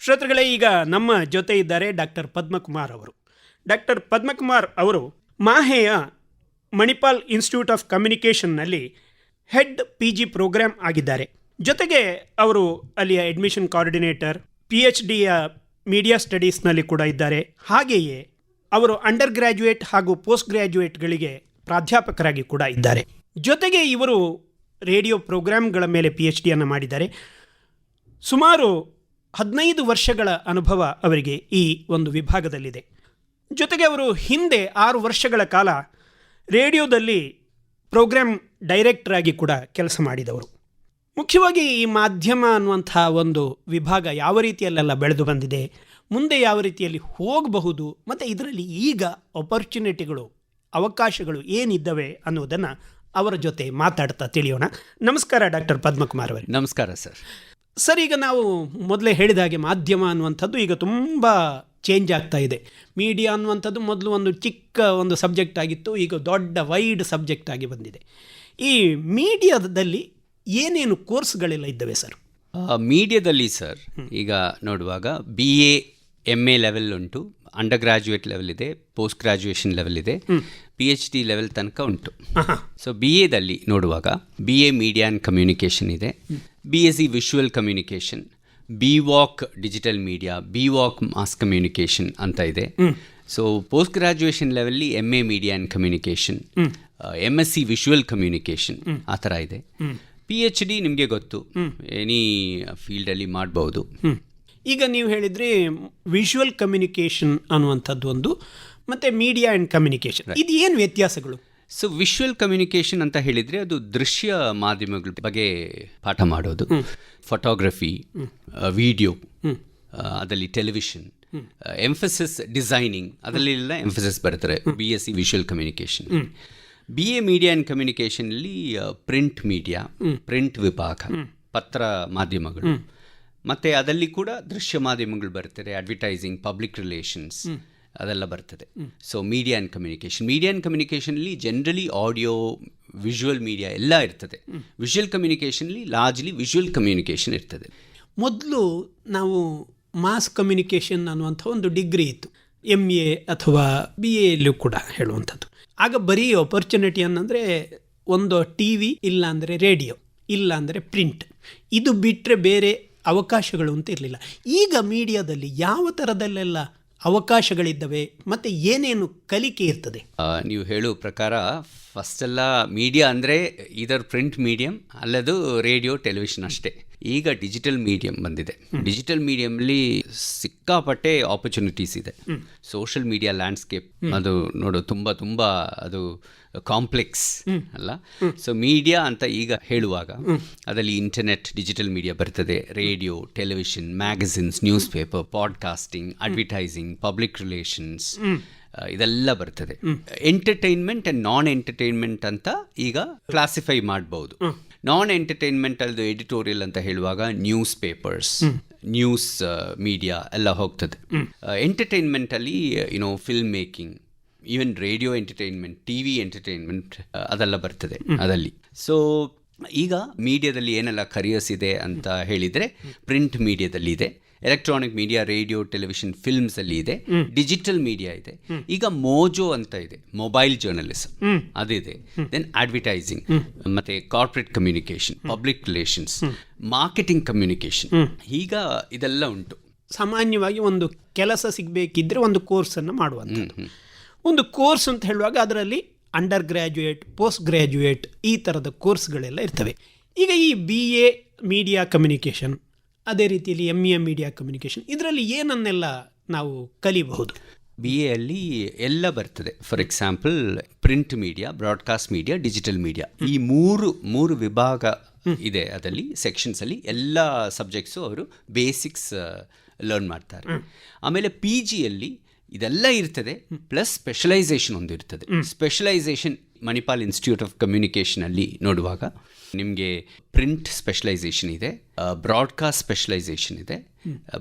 ಶ್ರೋತೃಗಳೇ, ಈಗ ನಮ್ಮ ಜೊತೆ ಇದ್ದಾರೆ ಡಾಕ್ಟರ್ ಪದ್ಮಕುಮಾರ್ ಅವರು. ಡಾಕ್ಟರ್ ಪದ್ಮಕುಮಾರ್ ಅವರು ಮಾಹೆಯ ಮಣಿಪಾಲ್ ಇನ್ಸ್ಟಿಟ್ಯೂಟ್ ಆಫ್ ಕಮ್ಯುನಿಕೇಷನ್ನಲ್ಲಿ ಹೆಡ್ PG ಪ್ರೋಗ್ರಾಮ್ ಆಗಿದ್ದಾರೆ. ಜೊತೆಗೆ ಅವರು ಅಲ್ಲಿಯ ಅಡ್ಮಿಷನ್ ಕೋಆರ್ಡಿನೇಟರ್, PhDಯ ಮೀಡಿಯಾ ಸ್ಟಡೀಸ್ನಲ್ಲಿ ಕೂಡ ಇದ್ದಾರೆ. ಹಾಗೆಯೇ ಅವರು ಅಂಡರ್ ಗ್ರ್ಯಾಜುಯೇಟ್ ಹಾಗೂ ಪೋಸ್ಟ್ ಗ್ರ್ಯಾಜುಯೇಟ್ಗಳಿಗೆ ಪ್ರಾಧ್ಯಾಪಕರಾಗಿ ಕೂಡ ಇದ್ದಾರೆ. ಜೊತೆಗೆ ಇವರು ರೇಡಿಯೋ ಪ್ರೋಗ್ರಾಮ್ಗಳ ಮೇಲೆ PhDಯನ್ನು ಮಾಡಿದ್ದಾರೆ. ಸುಮಾರು 15 ವರ್ಷಗಳ ಅನುಭವ ಅವರಿಗೆ ಈ ಒಂದು ವಿಭಾಗದಲ್ಲಿದೆ. ಜೊತೆಗೆ ಅವರು ಹಿಂದೆ 6 ವರ್ಷಗಳ ಕಾಲ ರೇಡಿಯೋದಲ್ಲಿ ಪ್ರೋಗ್ರಾಮ್ ಡೈರೆಕ್ಟರ್ ಆಗಿ ಕೂಡ ಕೆಲಸ ಮಾಡಿದವರು. ಮುಖ್ಯವಾಗಿ ಈ ಮಾಧ್ಯಮ ಅನ್ನುವಂಥ ಒಂದು ವಿಭಾಗ ಯಾವ ರೀತಿಯಲ್ಲೆಲ್ಲ ಬೆಳೆದು ಬಂದಿದೆ, ಮುಂದೆ ಯಾವ ರೀತಿಯಲ್ಲಿ ಹೋಗಬಹುದು, ಮತ್ತು ಇದರಲ್ಲಿ ಈಗ ಆಪರ್ಚುನಿಟಿಗಳು, ಅವಕಾಶಗಳು ಏನಿದ್ದಾವೆ ಅನ್ನೋದನ್ನು ಅವರ ಜೊತೆ ಮಾತಾಡ್ತಾ ತಿಳಿಯೋಣ. ನಮಸ್ಕಾರ ಡಾಕ್ಟರ್ ಪದ್ಮಕುಮಾರ್ ಅವರೇ. ನಮಸ್ಕಾರ ಸರ್. ಸರ್, ಈಗ ನಾವು ಮೊದಲೇ ಹೇಳಿದ ಹಾಗೆ ಮಾಧ್ಯಮ ಅನ್ನುವಂಥದ್ದು ಈಗ ತುಂಬ ಚೇಂಜ್ ಆಗ್ತಾ ಇದೆ. ಮೀಡಿಯಾ ಅನ್ನುವಂಥದ್ದು ಮೊದಲು ಒಂದು ಚಿಕ್ಕ ಒಂದು ಸಬ್ಜೆಕ್ಟ್ ಆಗಿತ್ತು, ಈಗ ದೊಡ್ಡ ವೈಡ್ ಸಬ್ಜೆಕ್ಟ್ ಆಗಿ ಬಂದಿದೆ. ಈ ಮೀಡಿಯಾದಲ್ಲಿ ಏನೇನು ಕೋರ್ಸ್ಗಳೆಲ್ಲ ಇದ್ದಾವೆ ಸರ್? ಮೀಡಿಯಾದಲ್ಲಿ ಸರ್ ಈಗ ನೋಡುವಾಗ BA MA ಲೆವೆಲ್ ಉಂಟು, ಅಂಡರ್ ಗ್ರ್ಯಾಜುಯೇಟ್ ಲೆವೆಲ್ ಇದೆ, ಪೋಸ್ಟ್ ಗ್ರ್ಯಾಜುಯೇಷನ್ ಲೆವೆಲ್ ಇದೆ, PhD ಲೆವೆಲ್ ತನಕ ಉಂಟು. ಸೊ BAದಲ್ಲಿ ನೋಡುವಾಗ BA ಮೀಡಿಯಾ ಆ್ಯಂಡ್ ಕಮ್ಯುನಿಕೇಷನ್ ಇದೆ, BSc visual communication, BVOC digital media, BVOC mass communication ಅಂತ ಇದೆ. ಸೊ ಪೋಸ್ಟ್ ಗ್ರ್ಯಾಜುಯೇಷನ್ ಲೆವೆಲ್ಲಿ MA media and communication, MSc visual communication ಆ ಥರ ಇದೆ. PhD ನಿಮಗೆ ಗೊತ್ತು, ಎನಿ ಫೀಲ್ಡಲ್ಲಿ ಮಾಡ್ಬೋದು. ಈಗ ನೀವು ಹೇಳಿದ್ರಿ ವಿಷುವಲ್ ಕಮ್ಯುನಿಕೇಷನ್ ಅನ್ನುವಂಥದ್ದು ಒಂದು, ಮತ್ತು ಮೀಡಿಯಾ ಆ್ಯಂಡ್ ಕಮ್ಯುನಿಕೇಷನ್, ಇದು ಏನು ವ್ಯತ್ಯಾಸಗಳು? ಸೊ ವಿಷುವಲ್ ಕಮ್ಯುನಿಕೇಷನ್ ಅಂತ ಹೇಳಿದರೆ ಅದು ದೃಶ್ಯ ಮಾಧ್ಯಮಗಳ ಬಗ್ಗೆ ಪಾಠ ಮಾಡೋದು. ಫೋಟೋಗ್ರಫಿ, ವಿಡಿಯೋ, ಅದರಲ್ಲಿ ಟೆಲಿವಿಷನ್, ಎಂಫಸಿಸ್ ಡಿಸೈನಿಂಗ್, ಅದರಲ್ಲೆಲ್ಲ ಎಂಫಸಿಸ್ ಬರ್ತಾರೆ BSc visual communication. BA media and ಕಮ್ಯುನಿಕೇಷನಲ್ಲಿ ಪ್ರಿಂಟ್ ಮೀಡಿಯಾ, ಪ್ರಿಂಟ್ ವಿಭಾಗ, ಪತ್ರ ಮಾಧ್ಯಮಗಳು, ಮತ್ತು ಅದರಲ್ಲಿ ಕೂಡ ದೃಶ್ಯ ಮಾಧ್ಯಮಗಳು ಬರ್ತದೆ, ಅಡ್ವರ್ಟೈಸಿಂಗ್, ಪಬ್ಲಿಕ್ ರಿಲೇಷನ್ಸ್ ಅದೆಲ್ಲ ಬರ್ತದೆ. So media and communication, media and ಕಮ್ಯುನಿಕೇಷನಲ್ಲಿ ಜನರಲಿ ಆಡಿಯೋ, ವಿಷುವಲ್ ಮೀಡಿಯಾ ಎಲ್ಲ ಇರ್ತದೆ. ವಿಷುವಲ್ ಕಮ್ಯುನಿಕೇಷನಲ್ಲಿ ಲಾರ್ಜ್ಲಿ ವಿಷುವಲ್ ಕಮ್ಯುನಿಕೇಷನ್ ಇರ್ತದೆ. ಮೊದಲು ನಾವು ಮಾಸ್ ಕಮ್ಯುನಿಕೇಷನ್ ಅನ್ನುವಂಥ ಒಂದು ಡಿಗ್ರಿ ಇತ್ತು, MA ಅಥವಾ BA ಯಲ್ಲೂ ಕೂಡ ಹೇಳುವಂಥದ್ದು. ಆಗ ಬರೀ ಆಪರ್ಚುನಿಟಿ ಅನ್ನಂದರೆ ಒಂದು TV, ಇಲ್ಲ ಅಂದರೆ ರೇಡಿಯೋ, ಇಲ್ಲ ಅಂದರೆ ಪ್ರಿಂಟ್, ಇದು ಬಿಟ್ಟರೆ ಬೇರೆ ಅವಕಾಶಗಳು ಅಂತ ಇರಲಿಲ್ಲ. ಈಗ ಮೀಡಿಯಾದಲ್ಲಿ ಯಾವ ಥರದಲ್ಲೆಲ್ಲ ಅವಕಾಶಗಳಿದ್ದಾವೆ ಮತ್ತು ಏನೇನು ಕಲಿಕೆ ಇರ್ತದೆ? ನೀವು ಹೇಳೋ ಪ್ರಕಾರ ಫಸ್ಟೆಲ್ಲ ಮೀಡಿಯಾ ಅಂದರೆ ಇದರ ಪ್ರಿಂಟ್ ಮೀಡಿಯಮ್ ಅಲ್ಲದು ರೇಡಿಯೋ ಟೆಲಿವಿಷನ್ ಅಷ್ಟೇ. ಈಗ ಡಿಜಿಟಲ್ ಮೀಡಿಯಂ ಬಂದಿದೆ. ಡಿಜಿಟಲ್ ಮೀಡಿಯಮಲ್ಲಿ ಸಿಕ್ಕಾಪಟ್ಟೆ ಆಪರ್ಚುನಿಟೀಸ್ ಇದೆ. ಸೋಷಿಯಲ್ ಮೀಡಿಯಾ ಲ್ಯಾಂಡ್ಸ್ಕೇಪ್ ಅದು ನೋಡು ತುಂಬ ಅದು ಕಾಂಪ್ಲೆಕ್ಸ್ ಅಲ್ಲ. ಸೊ ಮೀಡಿಯಾ ಅಂತ ಈಗ ಹೇಳುವಾಗ ಅದರಲ್ಲಿ ಇಂಟರ್ನೆಟ್, ಡಿಜಿಟಲ್ ಮೀಡಿಯಾ ಬರ್ತದೆ, radio, television, magazines, news paper, podcasting, advertising, public relations ಇದೆಲ್ಲ ಬರ್ತದೆ. ಎಂಟರ್ಟೈನ್ಮೆಂಟ್ ಆ್ಯಂಡ್ ನಾನ್ ಎಂಟರ್ಟೈನ್ಮೆಂಟ್ ಅಂತ ಈಗ ಕ್ಲಾಸಿಫೈ ಮಾಡ್ಬೋದು. ನಾನ್ ಎಂಟರ್ಟೈನ್ಮೆಂಟ್ ಅಲ್ಲದು ಎಡಿಟೋರಿಯಲ್ ಅಂತ ಹೇಳುವಾಗ ನ್ಯೂಸ್ ಪೇಪರ್ಸ್, ನ್ಯೂಸ್ ಮೀಡಿಯಾ ಎಲ್ಲ ಹೋಗ್ತದೆ. ಎಂಟರ್ಟೈನ್ಮೆಂಟಲ್ಲಿ film making, even radio entertainment, TV entertainment ಅದೆಲ್ಲ ಬರ್ತದೆ ಅದರಲ್ಲಿ. ಸೊ ಈಗ ಮೀಡಿಯಾದಲ್ಲಿ ಏನೆಲ್ಲ ಕರಿಯರ್ಸ್ ಇದೆ ಅಂತ ಹೇಳಿದರೆ, ಪ್ರಿಂಟ್ ಮೀಡಿಯಾದಲ್ಲಿ ಇದೆ, ಎಲೆಕ್ಟ್ರಾನಿಕ್ ಮೀಡಿಯಾ, ರೇಡಿಯೋ, ಟೆಲಿವಿಷನ್, ಫಿಲ್ಮ್ಸಲ್ಲಿ ಇದೆ, ಡಿಜಿಟಲ್ ಮೀಡಿಯಾ ಇದೆ, ಈಗ ಮೋಜೋ ಅಂತ ಇದೆ, ಮೊಬೈಲ್ ಜರ್ನಲಿಸಮ್ ಅದಿದೆ, ದೆನ್ ಅಡ್ವರ್ಟೈಸಿಂಗ್, ಮತ್ತು corporate communication, public relations, marketing communication, ಈಗ ಇದೆಲ್ಲ ಉಂಟು. ಸಾಮಾನ್ಯವಾಗಿ ಒಂದು ಕೆಲಸ ಸಿಗಬೇಕಿದ್ರೆ ಒಂದು ಕೋರ್ಸನ್ನು ಮಾಡುವಂಥದ್ದು. ಒಂದು ಕೋರ್ಸ್ ಅಂತ ಹೇಳುವಾಗ ಅದರಲ್ಲಿ ಅಂಡರ್ ಗ್ರ್ಯಾಜುಯೇಟ್, ಪೋಸ್ಟ್ ಗ್ರ್ಯಾಜುಯೇಟ್ ಈ ಥರದ ಕೋರ್ಸ್ಗಳೆಲ್ಲ ಇರ್ತವೆ. ಈಗ ಈ BA ಮೀಡಿಯಾ ಕಮ್ಯುನಿಕೇಷನ್, ಅದೇ ರೀತಿಯಲ್ಲಿ MA ಮೀಡಿಯಾ ಕಮ್ಯುನಿಕೇಷನ್, ಇದರಲ್ಲಿ ಏನನ್ನೆಲ್ಲ ನಾವು ಕಲಿಬಹುದು? BA ಅಲ್ಲಿ ಎಲ್ಲ ಬರ್ತದೆ. For example print media, broadcast media, digital media, ಈ ಮೂರು ವಿಭಾಗ ಇದೆ. ಅದರಲ್ಲಿ ಸೆಕ್ಷನ್ಸಲ್ಲಿ ಎಲ್ಲ ಸಬ್ಜೆಕ್ಟ್ಸು ಅವರು ಬೇಸಿಕ್ಸ್ ಲರ್ನ್ ಮಾಡ್ತಾರೆ. ಆಮೇಲೆ PGಯಲ್ಲಿ ಇದೆಲ್ಲ ಇರ್ತದೆ, ಪ್ಲಸ್ ಸ್ಪೆಷಲೈಸೇಷನ್ ಒಂದು ಇರ್ತದೆ. ಸ್ಪೆಷಲೈಸೇಷನ್ ಮಣಿಪಾಲ್ ಇನ್ಸ್ಟಿಟ್ಯೂಟ್ ಆಫ್ ಕಮ್ಯುನಿಕೇಷನಲ್ಲಿ ನೋಡುವಾಗ ನಿಮಗೆ ಪ್ರಿಂಟ್ ಸ್ಪೆಷಲೈಸೇಷನ್ ಇದೆ, ಬ್ರಾಡ್ಕಾಸ್ಟ್ ಸ್ಪೆಷಲೈಸೇಷನ್ ಇದೆ,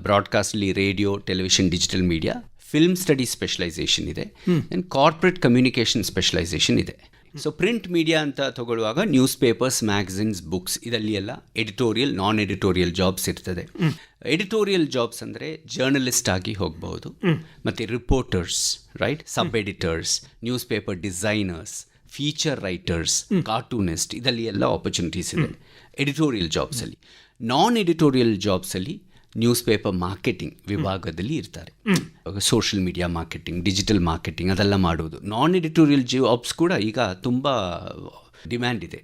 ಬ್ರಾಡ್ಕಾಸ್ಟ್ಲಿ radio, television, digital media, film study specialisation ಇದೆ, ದೆನ್ ಕಾರ್ಪೊರೇಟ್ ಕಮ್ಯುನಿಕೇಷನ್ ಸ್ಪೆಷಲೈಸೇಷನ್ ಇದೆ. ಸೊ ಪ್ರಿಂಟ್ ಮೀಡಿಯಾ ಅಂತ ತಗೊಳ್ಳುವಾಗ ನ್ಯೂಸ್ ಪೇಪರ್ಸ್, ಮ್ಯಾಗಝಿನ್ಸ್, ಬುಕ್ಸ್ ಇದರಲ್ಲಿ ಎಲ್ಲ ಎಡಿಟೋರಿಯಲ್, ನಾನ್ ಎಡಿಟೋರಿಯಲ್ ಜಾಬ್ಸ್ ಇರ್ತದೆ. ಎಡಿಟೋರಿಯಲ್ ಜಾಬ್ಸ್ ಅಂದರೆ ಜರ್ನಲಿಸ್ಟ್ ಆಗಿ ಹೋಗ್ಬಹುದು, ಮತ್ತು reporters, right, sub editors, newspaper designers, feature writers, cartoonist, ಇದರಲ್ಲಿ ಎಲ್ಲ ಆಪರ್ಚುನಿಟೀಸ್ ಇದೆ ಎಡಿಟೋರಿಯಲ್ ಜಾಬ್ಸಲ್ಲಿ. ನಾನ್ ಎಡಿಟೋರಿಯಲ್ ಜಾಬ್ಸಲ್ಲಿ ನ್ಯೂಸ್ ಪೇಪರ್ ಮಾರ್ಕೆಟಿಂಗ್ ವಿಭಾಗದಲ್ಲಿ ಇರ್ತಾರೆ. Social media marketing, digital marketing ಅದೆಲ್ಲ ಮಾಡೋದು. ನಾನ್ ಎಡಿಟೋರಿಯಲ್ ಜಾಬ್ಸ್ ಕೂಡ ಈಗ ತುಂಬ ಡಿಮ್ಯಾಂಡ್ ಇದೆ,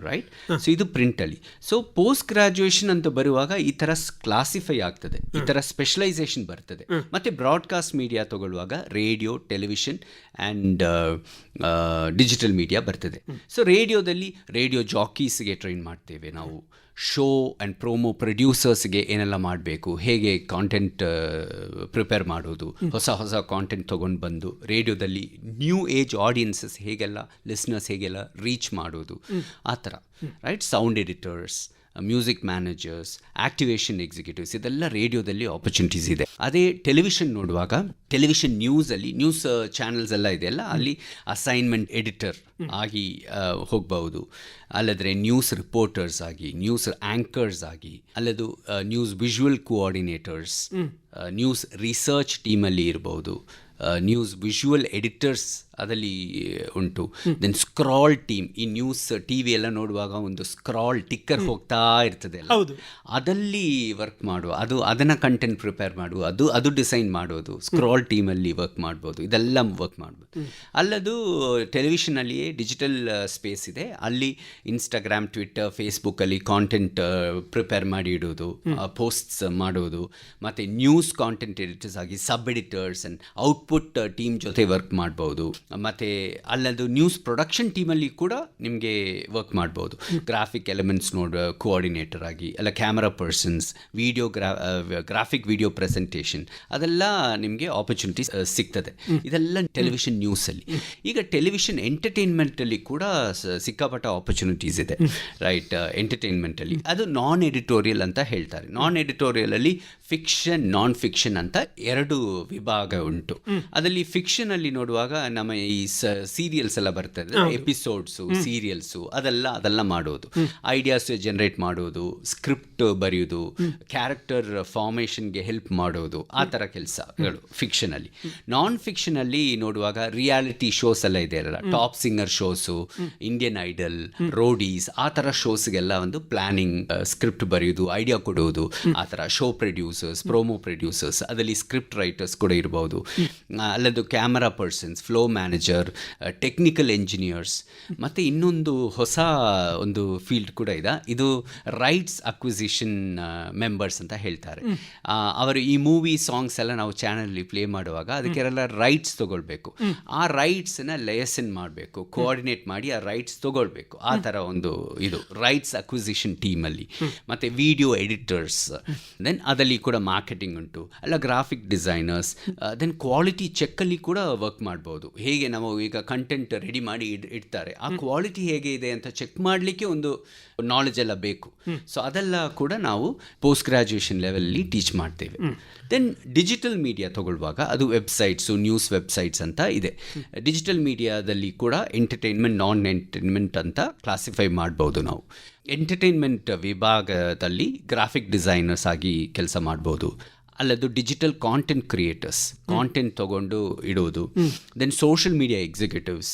ರೈಟ್. ಸೊ ಇದು ಪ್ರಿಂಟಲ್ಲಿ. ಸೊ ಪೋಸ್ಟ್ ಗ್ರಾಜ್ಯುಯೇಷನ್ ಅಂತ ಬರುವಾಗ ಈ ಥರ ಕ್ಲಾಸಿಫೈ ಆಗ್ತದೆ, ಈ ಥರ ಸ್ಪೆಷಲೈಸೇಷನ್ ಬರ್ತದೆ. ಮತ್ತು ಬ್ರಾಡ್ಕಾಸ್ಟ್ ಮೀಡಿಯಾ ತಗೊಳ್ಳುವಾಗ radio, television and digital media ಬರ್ತದೆ. ಸೊ ರೇಡಿಯೋದಲ್ಲಿ ರೇಡಿಯೋ ಜಾಕೀಸ್ಗೆ ಟ್ರೈನ್ ಮಾಡ್ತೇವೆ ನಾವು. ಶೋ ಆ್ಯಂಡ್ ಪ್ರೋಮೋ ಪ್ರೊಡ್ಯೂಸರ್ಸ್ಗೆ ಏನೆಲ್ಲ ಮಾಡಬೇಕು, ಹೇಗೆ ಕಾಂಟೆಂಟ್ ಪ್ರಿಪೇರ್ ಮಾಡೋದು, ಹೊಸ ಕಾಂಟೆಂಟ್ ತೊಗೊಂಡು ಬಂದು ರೇಡಿಯೋದಲ್ಲಿ ನ್ಯೂ ಏಜ್ ಆಡಿಯನ್ಸಸ್ ಹೇಗೆಲ್ಲ, ಲಿಸ್ನರ್ಸ್ ಹೇಗೆಲ್ಲ ರೀಚ್ ಮಾಡೋದು, ಆ ಥರ, right. Sound editors, music managers, activation executives, ಇದೆಲ್ಲ ರೇಡಿಯೋದಲ್ಲಿ ಆಪರ್ಚುನಿಟೀಸ್ ಇದೆ. ಅದೇ ಟೆಲಿವಿಷನ್ ನೋಡುವಾಗ ಟೆಲಿವಿಷನ್ ನ್ಯೂಸಲ್ಲಿ, ನ್ಯೂಸ್ ಚಾನಲ್ಸ್ ಎಲ್ಲ ಇದೆಯಲ್ಲ, ಅಲ್ಲಿ ಅಸೈನ್ಮೆಂಟ್ ಎಡಿಟರ್ ಆಗಿ ಹೋಗ್ಬಹುದು, ಅಲ್ಲದ್ರೆ ನ್ಯೂಸ್ ರಿಪೋರ್ಟರ್ಸ್ ಆಗಿ, ನ್ಯೂಸ್ ಆ್ಯಂಕರ್ಸ್ ಆಗಿ, ಅಲ್ಲದು news visual coordinators, news research ಟೀಮಲ್ಲಿ ಇರ್ಬೋದು, ನ್ಯೂಸ್ ವಿಜುವಲ್ ಎಡಿಟರ್ಸ್ ಅದರಲ್ಲಿ ಉಂಟು. ದೆನ್ ಸ್ಕ್ರಾಲ್ ಟೀಮ್, ಈ ನ್ಯೂಸ್ ಟಿ ವಿ ಎಲ್ಲ ನೋಡುವಾಗ ಒಂದು ಸ್ಕ್ರಾಲ್ ಟಿಕ್ಕರ್ ಹೋಗ್ತಾ ಇರ್ತದೆ ಅಲ್ಲ, ಅದಲ್ಲಿ ವರ್ಕ್ ಮಾಡುವ, ಅದನ್ನು ಕಂಟೆಂಟ್ ಪ್ರಿಪೇರ್ ಮಾಡುವ, ಅದು ಡಿಸೈನ್ ಮಾಡೋದು, ಸ್ಕ್ರಾಲ್ ಟೀಮಲ್ಲಿ ವರ್ಕ್ ಮಾಡ್ಬೋದು, ಇದೆಲ್ಲ ವರ್ಕ್ ಮಾಡ್ಬೋದು. ಅಲ್ಲದು ಟೆಲಿವಿಷನಲ್ಲಿಯೇ ಡಿಜಿಟಲ್ ಸ್ಪೇಸ್ ಇದೆ, ಅಲ್ಲಿ ಇನ್ಸ್ಟಾಗ್ರಾಮ್, ಟ್ವಿಟ್ಟರ್, ಫೇಸ್ಬುಕ್ಕಲ್ಲಿ ಕಾಂಟೆಂಟ್ ಪ್ರಿಪೇರ್ ಮಾಡಿ ಇಡೋದು, ಪೋಸ್ಟ್ಸ್ ಮಾಡೋದು, ಮತ್ತು ನ್ಯೂಸ್ ಕಾಂಟೆಂಟ್ ಎಡಿಟರ್ಸ್ ಆಗಿ ಸಬ್ ಎಡಿಟರ್ಸ್ ಆ್ಯಂಡ್ ಔಟ್ಪುಟ್ ಟೀಮ್ ಜೊತೆ ವರ್ಕ್ ಮಾಡ್ಬೋದು. ಮತ್ತು ಅಲ್ಲದು ನ್ಯೂಸ್ ಪ್ರೊಡಕ್ಷನ್ ಟೀಮಲ್ಲಿ ಕೂಡ ನಿಮಗೆ ವರ್ಕ್ ಮಾಡ್ಬೋದು, ಗ್ರಾಫಿಕ್ ಎಲಿಮೆಂಟ್ಸ್ ಕೋಆರ್ಡಿನೇಟರ್ ಆಗಿ, ಅಲ್ಲ camera persons, graphic video presentation, ಅದೆಲ್ಲ ನಿಮಗೆ ಆಪರ್ಚುನಿಟೀಸ್ ಸಿಗ್ತದೆ. ಇದೆಲ್ಲ ಟೆಲಿವಿಷನ್ ನ್ಯೂಸಲ್ಲಿ. ಈಗ ಟೆಲಿವಿಷನ್ ಎಂಟರ್ಟೈನ್ಮೆಂಟಲ್ಲಿ ಕೂಡ ಸಿಕ್ಕಾಪಟ್ಟ ಆಪರ್ಚುನಿಟೀಸ್ ಇದೆ, ರೈಟ್. ಎಂಟರ್ಟೈನ್ಮೆಂಟಲ್ಲಿ ಅದು ನಾನ್ ಎಡಿಟೋರಿಯಲ್ ಅಂತ ಹೇಳ್ತಾರೆ. ನಾನ್ ಎಡಿಟೋರಿಯಲಲ್ಲಿ ಫಿಕ್ಷನ್, ನಾನ್ ಫಿಕ್ಷನ್ ಅಂತ ಎರಡು ವಿಭಾಗ ಉಂಟು. ಅದರಲ್ಲಿ ಫಿಕ್ಷನಲ್ಲಿ ನೋಡುವಾಗ ನಮ್ಮ ಈ ಸೀರಿಯಲ್ಸ್ ಎಲ್ಲ ಬರ್ತದೆ, ಎಪಿಸೋಡ್ಸು, ಸೀರಿಯಲ್ಸು, ಅದೆಲ್ಲ ಮಾಡೋದು, ಐಡಿಯಾಸ್ ಜನರೇಟ್ ಮಾಡೋದು, ಸ್ಕ್ರಿಪ್ಟ್ ಬರೆಯೋದು, ಕ್ಯಾರೆಕ್ಟರ್ ಫಾರ್ಮೇಷನ್ಗೆ ಹೆಲ್ಪ್ ಮಾಡೋದು, ಆ ಥರ ಕೆಲಸಗಳು ಫಿಕ್ಷನಲ್ಲಿ. ನಾನ್ ಫಿಕ್ಷನಲ್ಲಿ ನೋಡುವಾಗ ರಿಯಾಲಿಟಿ ಶೋಸ್ ಎಲ್ಲ ಇದೆ ಅಲ್ಲ, top singer shows, Indian Idol, Roadies, ಆ ಥರ ಶೋಸ್ಗೆಲ್ಲ ಒಂದು ಪ್ಲಾನಿಂಗ್, ಸ್ಕ್ರಿಪ್ಟ್ ಬರೆಯೋದು, ಐಡಿಯಾ ಕೊಡೋದು, ಆ ಥರ ಶೋ ಪ್ರೊಡ್ಯೂಸರ್ಸ್, ಪ್ರೋಮೋ ಪ್ರೊಡ್ಯೂಸರ್ಸ್, ಅದರಲ್ಲಿ ಸ್ಕ್ರಿಪ್ಟ್ ರೈಟರ್ಸ್ ಕೂಡ ಇರ್ಬೋದು. ಅಲ್ಲದು camera persons, flow manager, technical engineers, ಮತ್ತು ಇನ್ನೊಂದು ಹೊಸ ಒಂದು ಫೀಲ್ಡ್ ಕೂಡ ಇದೆ, ಇದು ರೈಟ್ಸ್ ಅಕ್ವಿಸಿಷನ್ ಮೆಂಬರ್ಸ್ ಅಂತ ಹೇಳ್ತಾರೆ. ಅವರು ಈ ಮೂವಿ ಸಾಂಗ್ಸ್ ಎಲ್ಲ ನಾವು ಚಾನಲಲ್ಲಿ ಪ್ಲೇ ಮಾಡುವಾಗ ಅದಕ್ಕೆಲ್ಲ ರೈಟ್ಸ್ ತೊಗೊಳ್ಬೇಕು, ಆ ರೈಟ್ಸನ್ನ ಲೈಸೆನ್ ಮಾಡಬೇಕು, ಕೋಆರ್ಡಿನೇಟ್ ಮಾಡಿ ಆ ರೈಟ್ಸ್ ತೊಗೊಳ್ಬೇಕು, ಆ ಥರ ಒಂದು ಇದು ರೈಟ್ಸ್ ಅಕ್ವಿಸಿಷನ್ ಟೀಮಲ್ಲಿ. ಮತ್ತು ವಿಡಿಯೋ ಎಡಿಟರ್ಸ್, ದೆನ್ ಅದರಲ್ಲಿ ಕೂಡ ಮಾರ್ಕೆಟಿಂಗ್ ಉಂಟು, ಅಲ್ಲ ಗ್ರಾಫಿಕ್ ಡಿಸೈನರ್ಸ್, ದೆನ್ ಕ್ವಾಲಿಟಿ ಚೆಕ್ಕಲ್ಲಿ ಕೂಡ ವರ್ಕ್ ಮಾಡ್ಬೋದು. ಹೇಗೆ ನಾವು ಈಗ ಕಂಟೆಂಟ್ ರೆಡಿ ಮಾಡಿ ಇಡ್ತಾರೆ, ಆ ಕ್ವಾಲಿಟಿ ಹೇಗೆ ಇದೆ ಅಂತ ಚೆಕ್ ಮಾಡಲಿಕ್ಕೆ ಒಂದು ನಾಲೆಜ್ ಎಲ್ಲ ಬೇಕು. ಸೊ ಅದೆಲ್ಲ ಕೂಡ ನಾವು ಪೋಸ್ಟ್ ಗ್ರಾಜ್ಯುಯೇಷನ್ ಲೆವೆಲಲ್ಲಿ ಟೀಚ್ ಮಾಡ್ತೇವೆ. ದೆನ್ ಡಿಜಿಟಲ್ ಮೀಡಿಯಾ ತಗೊಳ್ಳುವಾಗ ಅದು ವೆಬ್ಸೈಟ್ಸು, ನ್ಯೂಸ್ ವೆಬ್ಸೈಟ್ಸ್ ಅಂತ ಇದೆ. ಡಿಜಿಟಲ್ ಮೀಡಿಯಾದಲ್ಲಿ ಕೂಡ ಎಂಟರ್ಟೈನ್ಮೆಂಟ್, ನಾನ್ ಎಂಟರ್ಟೈನ್ಮೆಂಟ್ ಅಂತ ಕ್ಲಾಸಿಫೈ ಮಾಡ್ಬೋದು ನಾವು. ಎಂಟರ್ಟೈನ್ಮೆಂಟ್ ವಿಭಾಗದಲ್ಲಿ ಗ್ರಾಫಿಕ್ ಡಿಸೈನರ್ಸ್ ಆಗಿ ಕೆಲಸ ಮಾಡ್ಬೋದು, ಅಲ್ಲದು ಡಿಜಿಟಲ್ ಕಾಂಟೆಂಟ್ ಕ್ರಿಯೇಟರ್ಸ್, ಕಾಂಟೆಂಟ್ ತೊಗೊಂಡು ಇಡೋದು. ದೆನ್ ಸೋಷಿಯಲ್ ಮೀಡಿಯಾ ಎಕ್ಸಿಕ್ಯೂಟಿವ್ಸ್,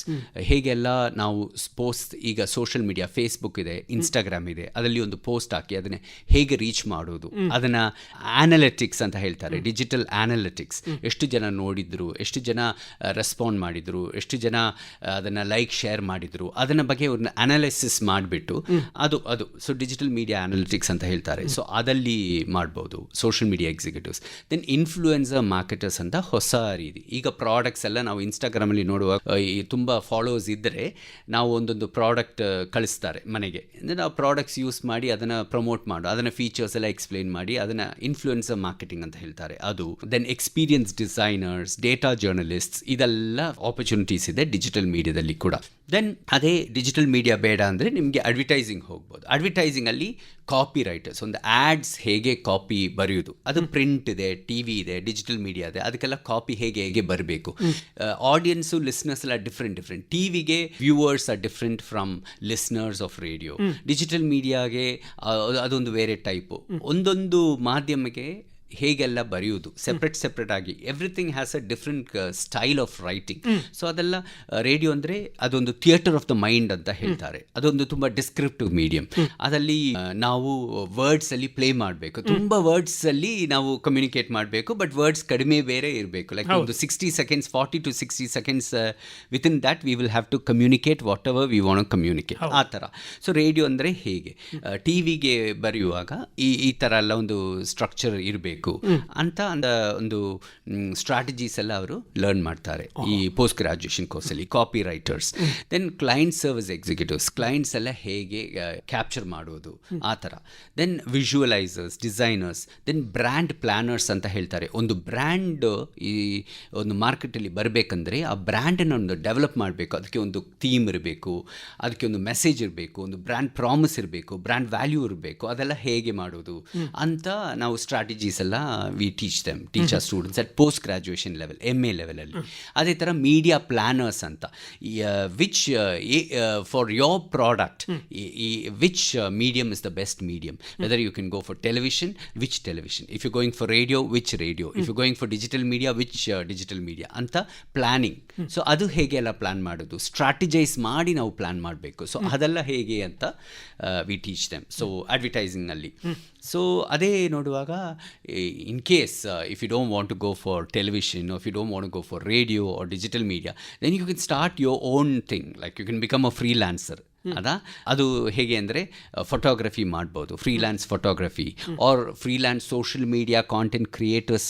ಹೇಗೆಲ್ಲ ನಾವು ಪೋಸ್ಟ್, ಈಗ ಸೋಷಿಯಲ್ ಮೀಡಿಯಾ ಫೇಸ್ಬುಕ್ ಇದೆ, ಇನ್ಸ್ಟಾಗ್ರಾಮ್ ಇದೆ, ಅದರಲ್ಲಿ ಒಂದು ಪೋಸ್ಟ್ ಹಾಕಿ ಅದನ್ನೇ ಹೇಗೆ ರೀಚ್ ಮಾಡೋದು, ಅದನ್ನು ಆನಲಿಟಿಕ್ಸ್ ಅಂತ ಹೇಳ್ತಾರೆ, ಡಿಜಿಟಲ್ ಆನಲಿಟಿಕ್ಸ್, ಎಷ್ಟು ಜನ ನೋಡಿದ್ರು, ಎಷ್ಟು ಜನ ರೆಸ್ಪಾಂಡ್ ಮಾಡಿದರು, ಎಷ್ಟು ಜನ ಅದನ್ನು ಲೈಕ್ ಶೇರ್ ಮಾಡಿದರು, ಅದನ್ನ ಬಗ್ಗೆ ಒಂದು ಅನಾಲಿಸಿಸ್ ಮಾಡಿಬಿಟ್ಟು ಅದು ಸೊ ಡಿಜಿಟಲ್ ಮೀಡಿಯಾ ಆನಲಿಟಿಕ್ಸ್ ಅಂತ ಹೇಳ್ತಾರೆ. ಸೊ ಅದಲ್ಲಿ ಮಾಡ್ಬೋದು social media executives. Then influencer marketers ಅಂತ ಹೊಸ ರೀತಿ. ಈಗ ಪ್ರಾಡಕ್ಟ್ಸ್ ಎಲ್ಲ ನಾವು ಇನ್ಸ್ಟಾಗ್ರಾಮಲ್ಲಿ ನೋಡುವಾಗ ತುಂಬ ಫಾಲೋವರ್ಸ್ ಇದ್ದರೆ ನಾವು ಒಂದೊಂದು ಪ್ರಾಡಕ್ಟ್ ಕಳಿಸ್ತಾರೆ ಮನೆಗೆ, ಅಂದರೆ ನಾವು ಪ್ರಾಡಕ್ಟ್ಸ್ ಯೂಸ್ ಮಾಡಿ ಅದನ್ನು ಪ್ರಮೋಟ್ ಮಾಡೋ, ಅದನ್ನು ಫೀಚರ್ಸ್ ಎಲ್ಲ ಎಕ್ಸ್ಪ್ಲೇನ್ ಮಾಡಿ ಅದನ್ನು ಇನ್ಫ್ಲೂಯೆನ್ಸರ್ ಮಾರ್ಕೆಟಿಂಗ್ ಅಂತ ಹೇಳ್ತಾರೆ ಅದು. Then experience designers, data journalists, ಇದೆಲ್ಲ ಆಪರ್ಚುನಿಟೀಸ್ ಇದೆ ಡಿಜಿಟಲ್ ಮೀಡಿಯಾದಲ್ಲಿ ಕೂಡ. ದೆನ್ ಅದೇ ಡಿಜಿಟಲ್ ಮೀಡಿಯಾ ಬೇಡ ಅಂದರೆ ನಿಮಗೆ ಅಡ್ವರ್ಟೈಸಿಂಗ್ ಹೋಗ್ಬೋದು. ಅಡ್ವರ್ಟೈಸಿಂಗಲ್ಲಿ ಕಾಪಿ ರೈಟರ್ಸ್, ಒಂದು ಆ್ಯಡ್ಸ್ ಹೇಗೆ ಕಾಪಿ ಬರೆಯೋದು, ಅದು ಪ್ರಿಂಟ್ ಇದೆ, ಟಿ ವಿ ಇದೆ, ಡಿಜಿಟಲ್ ಮೀಡಿಯಾ ಇದೆ, ಅದಕ್ಕೆಲ್ಲ ಕಾಪಿ ಹೇಗೆ ಬರಬೇಕು. ಆಡಿಯನ್ಸು ಲಿಸ್ನರ್ಸ್ ಎಲ್ಲ ಡಿಫ್ರೆಂಟ್. ಟಿ ವಿಗೆ viewers are different from listeners of radio. Digital ಮೀಡಿಯಾಗೆ ಅದೊಂದು ಬೇರೆ ಟೈಪು. ಒಂದೊಂದು ಮಾಧ್ಯಮಕ್ಕೆ ಹೇಗೆಲ್ಲ ಬರೆಯೋದು ಸೆಪ್ರೇಟ್ ಆಗಿ, everything has a different style of writing. So ಅದೆಲ್ಲ ರೇಡಿಯೋ ಅಂದರೆ ಅದೊಂದು ಥಿಯೇಟರ್ ಆಫ್ ದ ಮೈಂಡ್ ಅಂತ ಹೇಳ್ತಾರೆ. ಅದೊಂದು ತುಂಬ ಡಿಸ್ಕ್ರಿಪ್ಟಿವ್ ಮೀಡಿಯಂ. ಅದರಲ್ಲಿ ನಾವು ವರ್ಡ್ಸಲ್ಲಿ ಪ್ಲೇ ಮಾಡಬೇಕು, ತುಂಬ ವರ್ಡ್ಸಲ್ಲಿ ನಾವು ಕಮ್ಯುನಿಕೇಟ್ ಮಾಡಬೇಕು, ಬಟ್ ವರ್ಡ್ಸ್ ಕಡಿಮೆ ಬೇರೆ ಇರಬೇಕು. ಲೈಕ್ ಒಂದು 60 seconds, 40 to 60 seconds within that we will have to communicate whatever we want to communicate, ಆ ಥರ. ಸೊ ರೇಡಿಯೋ ಅಂದರೆ ಹೇಗೆ, ಟಿ ವಿಗೆ ಬರೆಯುವಾಗ ಈ ಥರ ಎಲ್ಲ ಒಂದು ಸ್ಟ್ರಕ್ಚರ್ ಇರಬೇಕು ಅಂತ ಒಂದು ಸ್ಟ್ರಾಟಜೀಸ್ ಎಲ್ಲ ಅವರು ಲರ್ನ್ ಮಾಡ್ತಾರೆ ಈ ಪೋಸ್ಟ್ ಗ್ರಾಜುಯೇಷನ್ ಕೋರ್ಸಲ್ಲಿ. Copy writers, then client service executives, clients ಎಲ್ಲ ಹೇಗೆ ಕ್ಯಾಪ್ಚರ್ ಮಾಡೋದು, ಆ ಥರ. Then visualizers, designers, then brand planners ಅಂತ ಹೇಳ್ತಾರೆ. ಒಂದು ಬ್ರ್ಯಾಂಡ್ ಈ ಒಂದು ಮಾರ್ಕೆಟಲ್ಲಿ ಬರಬೇಕಂದ್ರೆ ಆ ಬ್ರ್ಯಾಂಡನ್ನು ಒಂದು ಡೆವಲಪ್ ಮಾಡಬೇಕು, ಅದಕ್ಕೆ ಒಂದು ಥೀಮ್ ಇರಬೇಕು, ಅದಕ್ಕೆ ಒಂದು ಮೆಸೇಜ್ ಇರಬೇಕು, ಒಂದು ಬ್ರ್ಯಾಂಡ್ ಪ್ರಾಮಿಸ್ ಇರಬೇಕು, ಬ್ರ್ಯಾಂಡ್ ವ್ಯಾಲ್ಯೂ ಇರಬೇಕು, ಅದೆಲ್ಲ ಹೇಗೆ ಮಾಡೋದು ಅಂತ ನಾವು ಸ್ಟ್ರಾಟಜೀಸ್ ಎಲ್ಲ we teach our students at post graduation level, MA ಲೆವೆಲಲ್ಲಿ. ಅದೇ ಥರ ಮೀಡಿಯಾ ಪ್ಲ್ಯಾನರ್ಸ್ ಅಂತ, which for your product which medium is the best medium, whether you can go for television, which television, if you going for radio, which radio, if you going for digital media, which digital media ಅಂತ planning. So ಅದು ಹೇಗೆ ಎಲ್ಲ plan ಮಾಡೋದು, ಸ್ಟ್ರಾಟಜೈಸ್ ಮಾಡಿ ನಾವು plan ಮಾಡಬೇಕು. So ಅದೆಲ್ಲ ಹೇಗೆ ಅಂತ ವಿ ಟೀಚ್ ದೆಮ್. ಸೊ ಅಡ್ವರ್ಟೈಸಿಂಗ್ನಲ್ಲಿ ಸೊ ಅದೇ ನೋಡುವಾಗ, in case if you don't want to go for television, or if you don't want to go for radio or digital media, then you can start your own thing, like you can become a freelancer. ಅದು ಹೇಗೆ ಅಂದರೆ photography ಮಾಡ್ಬೋದು, freelance photography, or freelance social media content creators